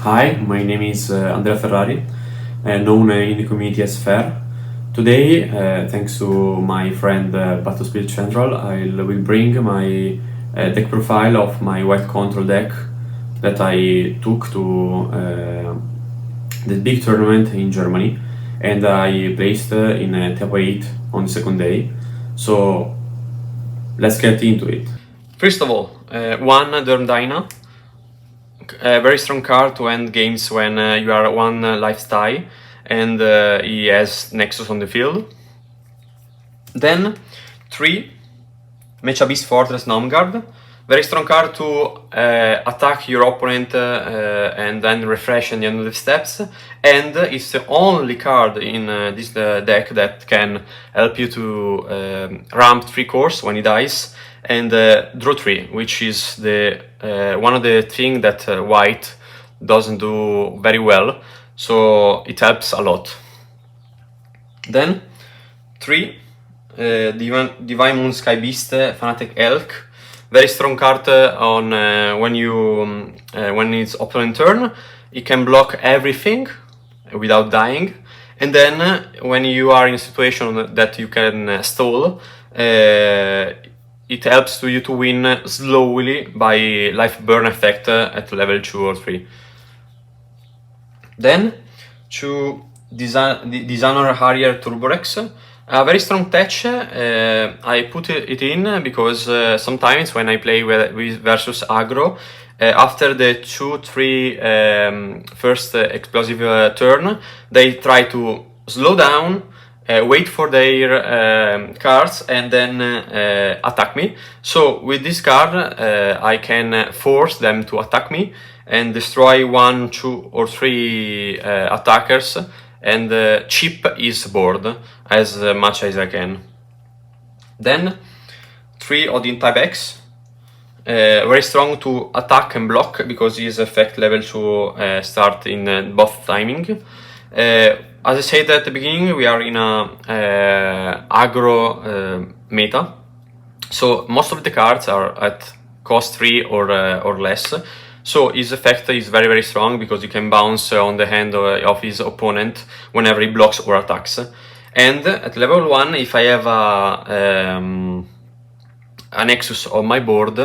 Hi, my name is Andrea Ferrari, known in the community as Fer. Today, thanks to my friend Battle Spirit Central, I will bring my deck profile of my white control deck that I took to the big tournament in Germany, and I placed in top 8 on the second day. So let's get into it. First of all, one Derm Dyna. A very strong card to end games when you are one life die and he has Nexus on the field. Then 3 Mecha Beast Fortress Nomguard. Very strong card to attack your opponent and then refresh at the end of the steps, and it's the only card in this deck that can help you to ramp 3 cores when he dies and draw 3, which is the one of the things that white doesn't do very well, so it helps a lot. Then 3 Divine Moon Sky Beast Fanatic Elk. Very strong card on when it's opponent turn. It can block everything without dying, and then when you are in a situation that you can stall, it helps you to win slowly by life burn effect at level 2 or 3. Then to Dishonor Harrier Turborex. A very very touch. I put it in because sometimes when I play with versus aggro, after the 2-3 first explosive turn, they try to slow down, wait for their cards, and then attack me. So with this card, I can force them to attack me and destroy 1, 2, or 3 attackers, and chip his board as much as I can. Then 3 Odin type X. Very strong to attack and block because his effect level 2 start in both timing. As I said at the beginning, we are in a aggro meta, so most of the cards are at cost 3 or less. So his effect is very very strong because you can bounce on the hand of his opponent whenever he blocks or attacks. And at level 1, if I have a Nexus on my board,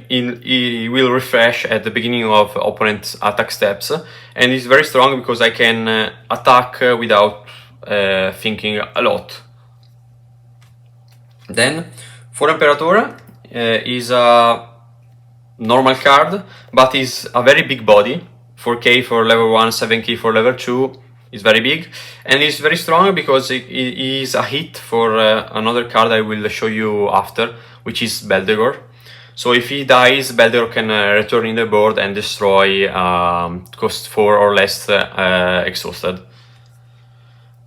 he will refresh at the beginning of opponent's attack steps, and it's very strong because I can attack without thinking a lot. Then for Imperator is a normal card, but is a very big body. 4k for level 1, 7k for level 2 is very big, and is very strong because it is a hit for another card I will show you after, which is Beldegor. So if he dies, Beldegor can return in the board and destroy cost 4 or less exhausted.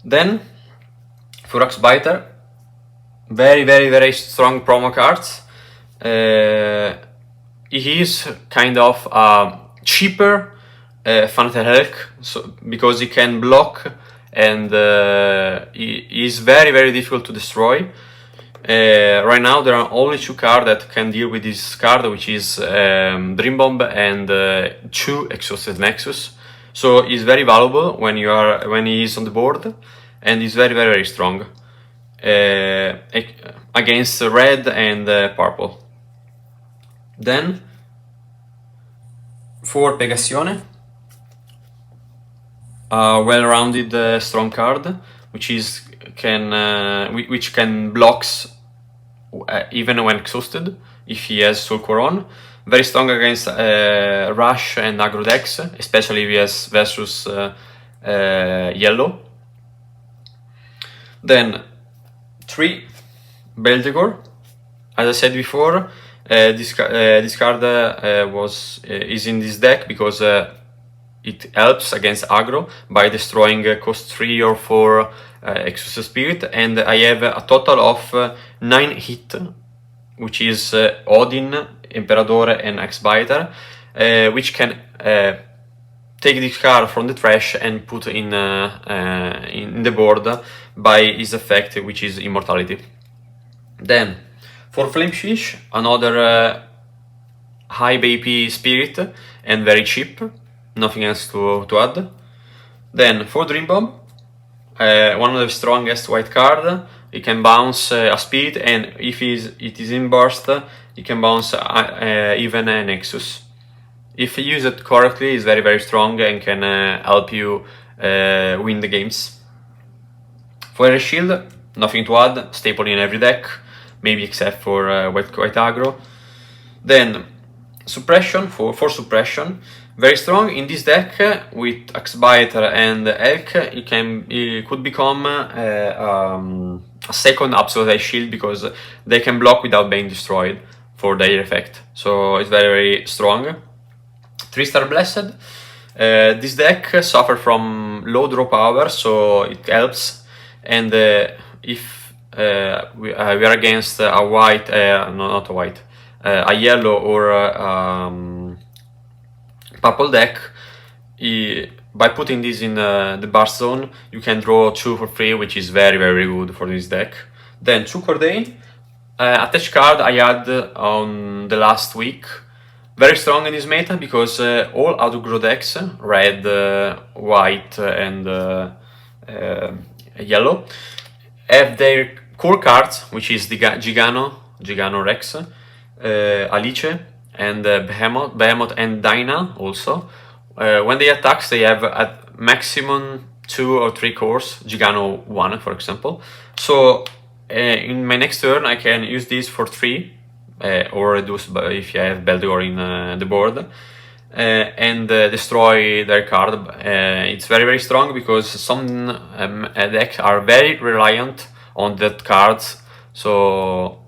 Then for Axbiter, very very very strong promo cards. He is kind of a cheaper Fanatic Elk, so because he can block and he is very very difficult to destroy. Right now there are only 2 cards that can deal with this card, which is Dream Bomb and 2 Exhausted Nexus. So he's very valuable when he is on the board, and he's very very very strong against red and purple. Then for Pegasione, a well-rounded strong card, which can blocks even when exhausted if he has Soul Core on. Very strong against Rush and aggro decks, especially if he has versus yellow. Then 3 Beldegor. As I said before, this card is in this deck because it helps against aggro by destroying cost 3 or 4 Exhausted Spirit, and I have a total of 9 hit, which is Odin, Imperatore, and Axbiter, which can take this card from the trash and put in the board by his effect, which is Immortality. Then for Flamefish, another high BP spirit and very cheap. nothing else to add. Then for Dream Bomb, one of the strongest white card. It can bounce a speed, and if it is in burst, it can bounce even a Nexus. If you use it correctly, it's very very strong and can help you win the games. For a shield, nothing to add, staple in every deck, maybe except for white aggro. Then suppression, for suppression, very strong in this deck. With Axbiter and Elk, it could become a second Absolute Ice Shield, because they can block without being destroyed for their effect. So it's very very strong. 3-star Blessed. This deck suffers from low draw power, so it helps. And if we are against a white, not a white, a yellow or purple deck, by putting this in the burst zone, you can draw 2 for free, which is very very good for this deck. Then 2 Cordain, attached card I had on the last week. Very strong in this meta, because all aggro decks, red, white and yellow, have their core cards, which is the Gigano Rex, Alice, and Behemoth and Dinah also. When they attack, they have at maximum 2 or 3 cores, Gigano 1 for example. So in my next turn I can use this for 3, or reduce if I have Beldor in the board, and destroy their card. It's very very strong, because some decks are very reliant on that cards, so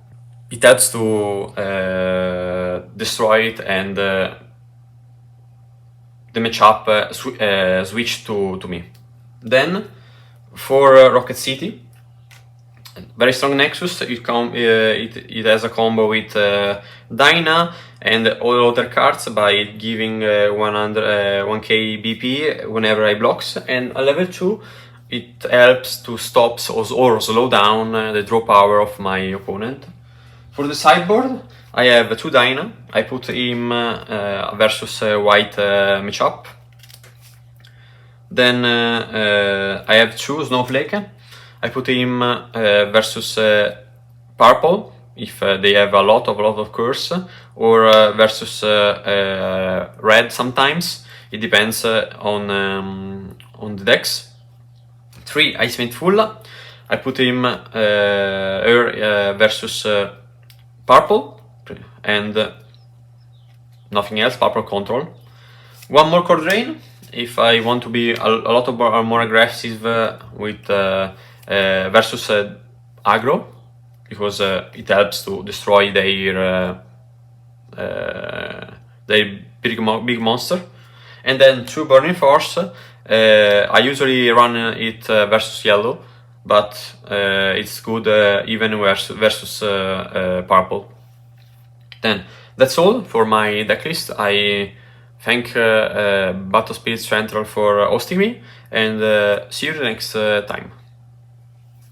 it helps to destroy it, and the matchup switch to me. Then for Rocket City, very strong Nexus. It has a combo with Dinah and all other cards by giving 1k BP whenever I blocks, and a level 2 it helps to stop or slow down the draw power of my opponent. For the sideboard, I have 2 Dinah. I put him versus white matchup. Then I have 2 Snowflake. I put him versus purple, if they have a lot of curse, or versus red sometimes. It depends on the decks. 3 Ice Full. I put him versus purple, and nothing else, purple control. 1 more Core Drain, if I want to be a lot more aggressive with versus aggro, because it helps to destroy their big monster. And then 2 Burning Force. I usually run it versus yellow, but it's good even versus purple. Then that's all for my deck list. I thank Battle Spirit Central for hosting me, and see you the next time.